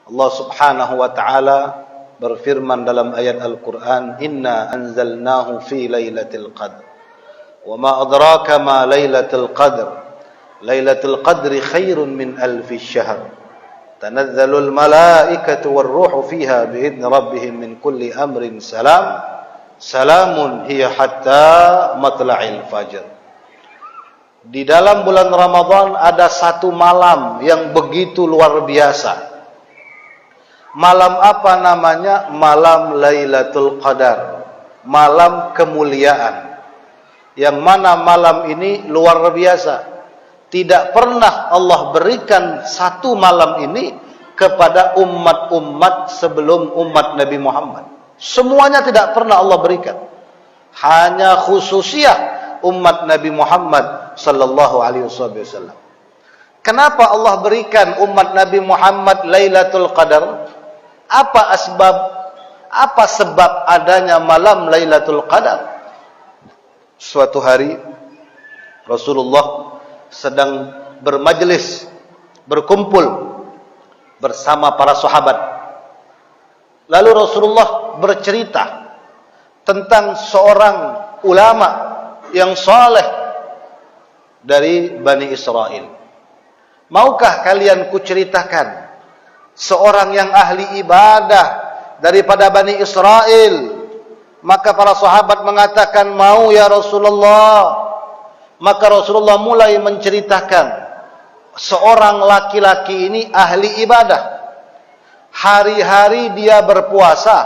Allah Subhanahu wa taala berfirman dalam ayat Al-Qur'an, "Inna anzalnahu fi lailatul qadr." Wa ma adraka ma lailatul qadr. Lailatul qadri khairun min alfi syahr. Tanazzalul malaikatu war-ruhu fiha bi'idzni rabbihim min kulli amrin salam. Salamun hiya hatta matla'il fajr. Di dalam bulan Ramadan ada satu malam yang begitu luar biasa. Malam apa namanya? Malam Lailatul Qadar. Malam kemuliaan. Yang mana malam ini luar biasa. Tidak pernah Allah berikan satu malam ini kepada umat-umat sebelum umat Nabi Muhammad. Semuanya tidak pernah Allah berikan. Hanya khususiyah umat Nabi Muhammad sallallahu alaihi wasallam. Kenapa Allah berikan umat Nabi Muhammad Lailatul Qadar? Apa sebab adanya malam Lailatul Qadar? Suatu hari Rasulullah sedang bermajlis, berkumpul bersama para sahabat. Lalu Rasulullah bercerita tentang seorang ulama yang saleh dari Bani Israel. Maukah kalian kuceritakan seorang yang ahli ibadah daripada Bani Israel? Maka para sahabat mengatakan, mau ya Rasulullah. Maka Rasulullah mulai menceritakan seorang laki-laki ini ahli ibadah. Hari-hari dia berpuasa,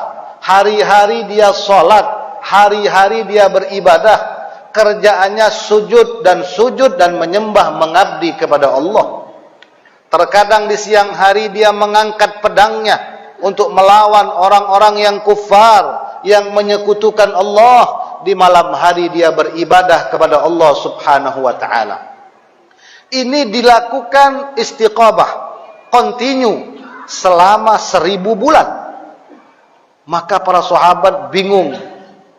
hari-hari dia sholat, hari-hari dia beribadah. Kerjaannya sujud dan menyembah, mengabdi kepada Allah. Terkadang di siang hari dia mengangkat pedangnya untuk melawan orang-orang yang kufar, yang menyekutukan Allah. Di malam hari dia beribadah kepada Allah Subhanahu wa ta'ala. Ini dilakukan istiqamah, continue selama 1000 bulan. Maka para sahabat bingung,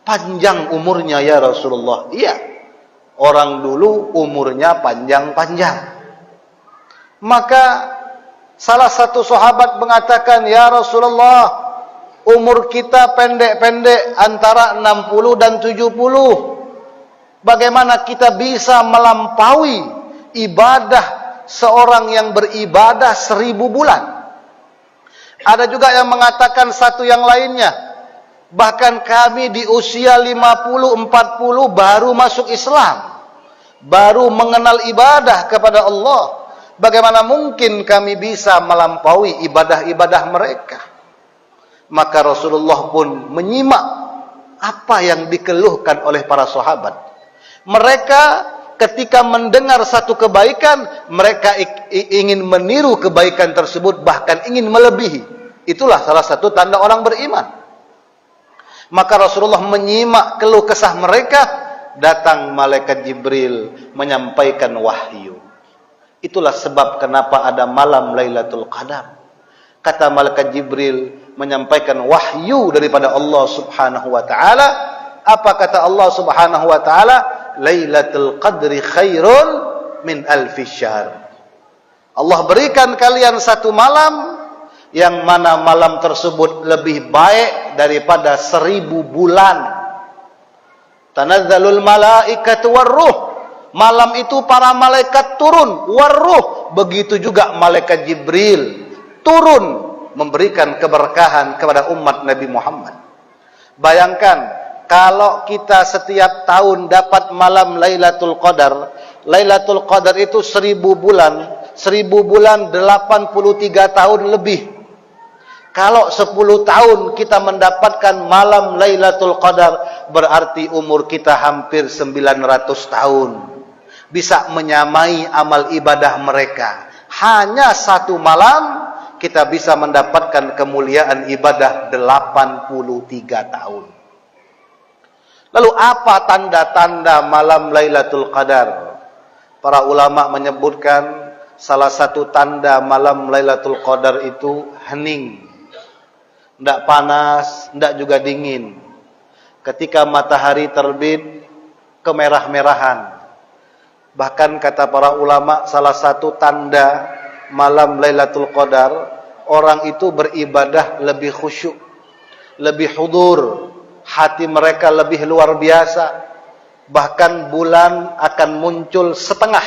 panjang umurnya ya Rasulullah. Iya, orang dulu umurnya panjang-panjang. Maka salah satu sahabat mengatakan, ya Rasulullah, umur kita pendek-pendek antara 60 dan 70. Bagaimana kita bisa melampaui ibadah seorang yang beribadah 1000 bulan? Ada juga yang mengatakan satu yang lainnya. Bahkan kami di usia 50-40 baru masuk Islam. Baru mengenal ibadah kepada Allah. Bagaimana mungkin kami bisa melampaui ibadah-ibadah mereka? Maka Rasulullah pun menyimak apa yang dikeluhkan oleh para sahabat. Mereka ketika mendengar satu kebaikan, mereka ingin meniru kebaikan tersebut, bahkan ingin melebihi. Itulah salah satu tanda orang beriman. Maka Rasulullah menyimak keluh kesah mereka, datang malaikat Jibril menyampaikan wahyu. Itulah sebab kenapa ada malam Lailatul Qadar. Kata malaikat Jibril menyampaikan wahyu daripada Allah Subhanahu wa taala. Apa kata Allah Subhanahu wa taala? Lailatul Qadri khairun min alfi syahr. Allah berikan kalian satu malam yang mana malam tersebut lebih baik daripada 1000 bulan. Tanazzalul malaikatu war-ruh. Malam itu para malaikat turun, war-ruh. Begitu juga malaikat Jibril turun memberikan keberkahan kepada umat Nabi Muhammad. Bayangkan kalau kita setiap tahun dapat malam Lailatul Qadar. Lailatul Qadar itu 1000 bulan. 1000 bulan 83 tahun lebih. Kalau 10 tahun kita mendapatkan malam Lailatul Qadar, berarti umur kita hampir 900 tahun. Bisa menyamai amal ibadah mereka. Hanya satu malam kita bisa mendapatkan kemuliaan ibadah 83 tahun. Lalu apa tanda-tanda malam Lailatul Qadar? Para ulama menyebutkan salah satu tanda malam Lailatul Qadar itu hening. Tidak panas, tidak juga dingin. Ketika matahari terbit, kemerah-merahan. Bahkan kata para ulama, salah satu tanda malam Lailatul Qadar orang itu beribadah lebih khusyuk, lebih hudur, hati mereka lebih luar biasa. Bahkan bulan akan muncul setengah,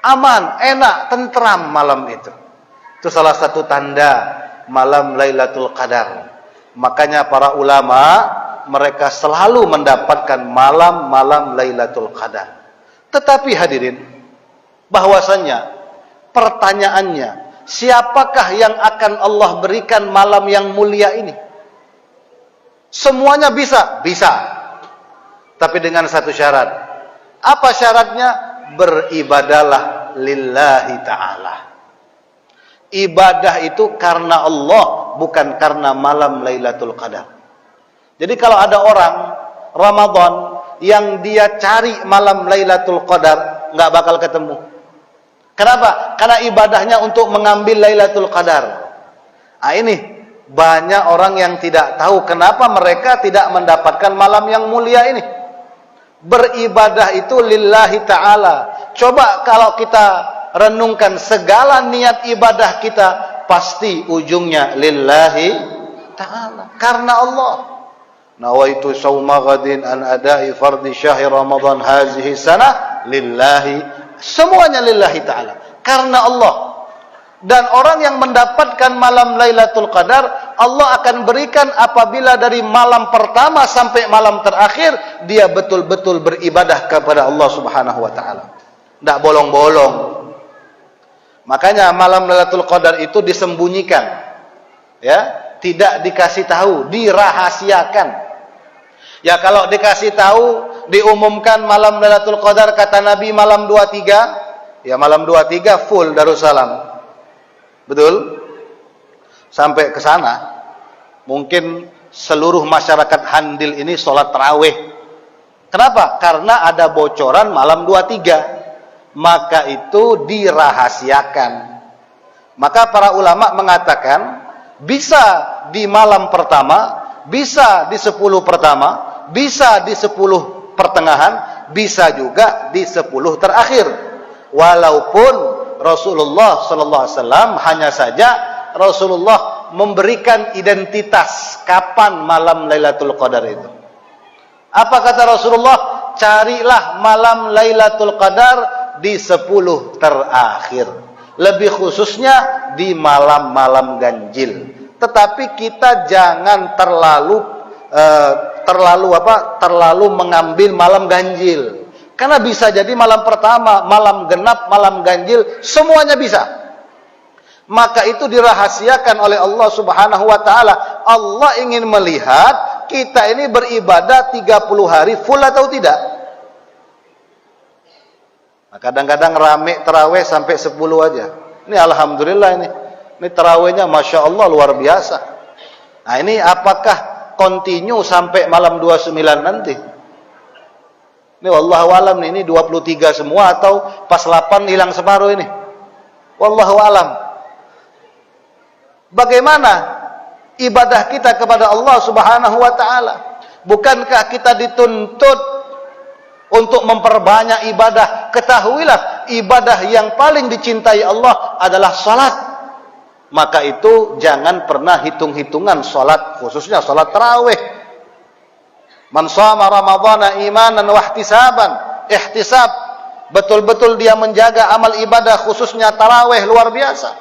aman, enak, tentram malam itu. Itu salah satu tanda malam Lailatul Qadar. Makanya para ulama, mereka selalu mendapatkan malam-malam Lailatul Qadar. Tetapi hadirin, bahwasannya pertanyaannya, siapakah yang akan Allah berikan malam yang mulia ini? Semuanya bisa, bisa. Tapi dengan satu syarat. Apa syaratnya? Beribadalah lillahi ta'ala. Ibadah itu karena Allah, bukan karena malam Lailatul Qadar. Jadi kalau ada orang Ramadan yang dia cari malam Lailatul Qadar, nggak bakal ketemu. Kenapa? Karena ibadahnya untuk mengambil Lailatul Qadar. Nah ini banyak orang yang tidak tahu kenapa mereka tidak mendapatkan malam yang mulia ini. Beribadah itu lillahi ta'ala. Coba kalau kita renungkan segala niat ibadah kita, pasti ujungnya lillahi ta'ala, karena Allah. Nawaitu shauma ghadin an ada'i fardhi syahri Ramadan hazihi sanah lillahi. Semuanya lillahi ta'ala, karena Allah. Dan orang yang mendapatkan malam Lailatul Qadar, Allah akan berikan apabila dari malam pertama sampai malam terakhir dia betul-betul beribadah kepada Allah Subhanahu wa taala. Tidak bolong-bolong. Makanya malam Lailatul Qadar itu disembunyikan. Ya, tidak dikasih tahu, dirahasiakan. Ya kalau dikasih tahu, diumumkan malam Lailatul Qadar, kata Nabi malam 23, ya malam 23 full Darussalam. Betul? Sampai ke sana, mungkin seluruh masyarakat Handil ini sholat tarawih. Kenapa? Karena ada bocoran malam 23. Maka itu dirahasiakan. Maka para ulama mengatakan, bisa di malam pertama, bisa di 10 pertama, bisa di 10 pertengahan, bisa juga di 10 terakhir. Walaupun Rasulullah sallallahu alaihi wasallam hanya saja Rasulullah memberikan identitas kapan malam Lailatul Qadar itu. Apa kata Rasulullah? Carilah malam Lailatul Qadar di 10 terakhir. Lebih khususnya di malam-malam ganjil. Tetapi kita jangan terlalu mengambil malam ganjil. Karena bisa jadi malam pertama, malam genap, malam ganjil, semuanya bisa. Maka itu dirahasiakan oleh Allah Subhanahu wa taala. Allah ingin melihat kita ini beribadah 30 hari full atau tidak. Nah, kadang-kadang rame tarawih sampai 10 aja. Ini alhamdulillah ini. Ini tarawihnya Masya Allah luar biasa. Nah ini apakah continue sampai malam 29 nanti? Ini wallahu alam nih, ini 23 semua atau pas 8 hilang separuh ini. Wallahu alam. Bagaimana ibadah kita kepada Allah Subhanahu wa taala? Bukankah kita dituntut untuk memperbanyak ibadah? Ketahuilah, ibadah yang paling dicintai Allah adalah salat. Maka itu jangan pernah hitung-hitungan salat, khususnya salat tarawih. Man shoma ramadhana imanan wa ihtisaban, ihtisab, betul-betul dia menjaga amal ibadah khususnya tarawih luar biasa.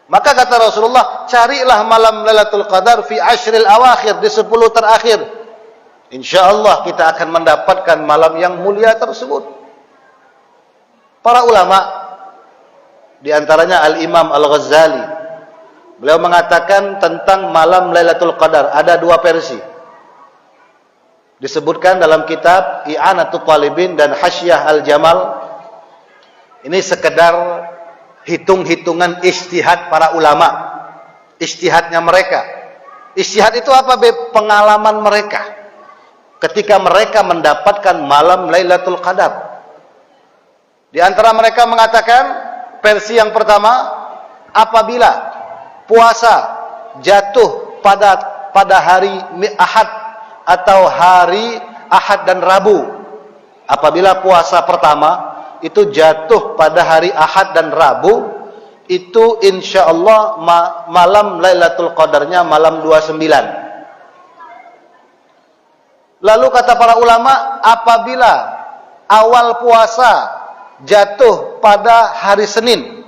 Maka kata Rasulullah, carilah malam Lailatul Qadar fi ashril awakhir, di 10 terakhir. Insyaallah kita akan mendapatkan malam yang mulia tersebut. Para ulama, di antaranya Al-Imam Al-Ghazali, beliau mengatakan tentang malam Lailatul Qadar ada 2 versi. Disebutkan dalam kitab I'anatul Talibin dan Hasyiah Al-Jamal. Ini sekedar hitung-hitungan ijtihad para ulama. Ijtihadnya mereka. Ijtihad itu apa? Pengalaman mereka. Ketika mereka mendapatkan malam Lailatul Qadar. Di antara mereka mengatakan, versi yang pertama, apabila puasa jatuh pada hari Ahad atau hari Ahad dan Rabu. Apabila puasa pertama itu jatuh pada hari Ahad dan Rabu, itu insyaallah malam Lailatul Qadarnya malam 29. Lalu kata para ulama, apabila awal puasa jatuh pada hari Senin,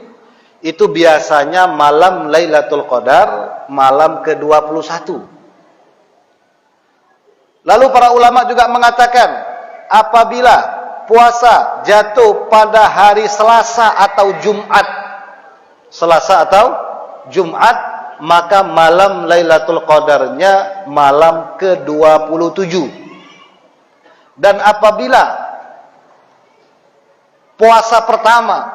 itu biasanya malam Lailatul Qadar malam ke-21. Lalu para ulama juga mengatakan, apabila puasa jatuh pada hari Selasa atau Jumat, maka malam Lailatul Qadarnya malam ke-27. Dan apabila puasa pertama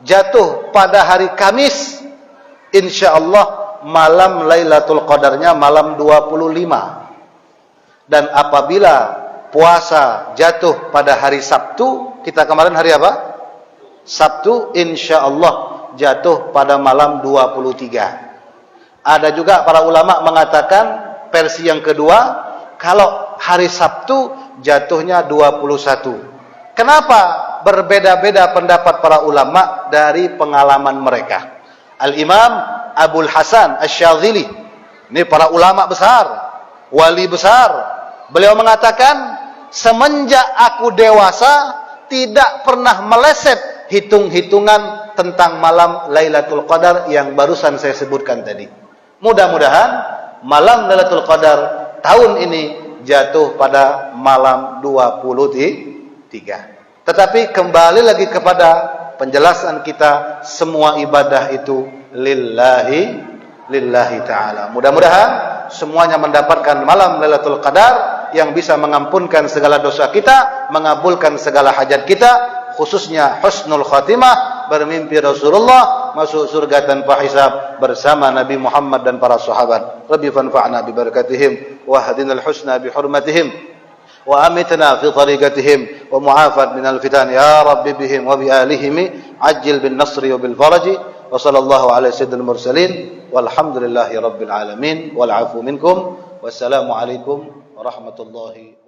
jatuh pada hari Kamis, insyaallah malam Lailatul Qadarnya malam 25. Dan apabila puasa jatuh pada hari Sabtu, kita kemarin hari apa? Sabtu, insyaallah jatuh pada malam 23. Ada juga para ulama mengatakan versi yang kedua, kalau hari Sabtu jatuhnya 21. Kenapa berbeda-beda pendapat para ulama dari pengalaman mereka? Al-Imam Abul Hasan Asy-Syadzili, ini para ulama besar, wali besar, beliau mengatakan, semenjak aku dewasa tidak pernah meleset hitung-hitungan tentang malam Lailatul Qadar yang barusan saya sebutkan tadi. Mudah-mudahan malam Lailatul Qadar tahun ini jatuh pada malam 23. Tetapi kembali lagi kepada penjelasan kita, semua ibadah itu lillahi ta'ala. Mudah-mudahan semuanya mendapatkan malam Lailatul Qadar yang bisa mengampunkan segala dosa kita, mengabulkan segala hajat kita, khususnya husnul khatimah, bermimpi Rasulullah, masuk surga tanpa hisab bersama Nabi Muhammad dan para sahabat. Rabbi fanfa'na bi barakatihim wa hadinal husna bi hurmatihim wa amitna fi tariqatihim wa mu'afat minal fitan ya rabbi bihim wa bi alihim ajil bin nasri wa bil faraji wa sallallahu ala sayyidil mursalin walhamdulillahi rabbil alamin wal afu minkum wassalamu alaikum warahmatullahi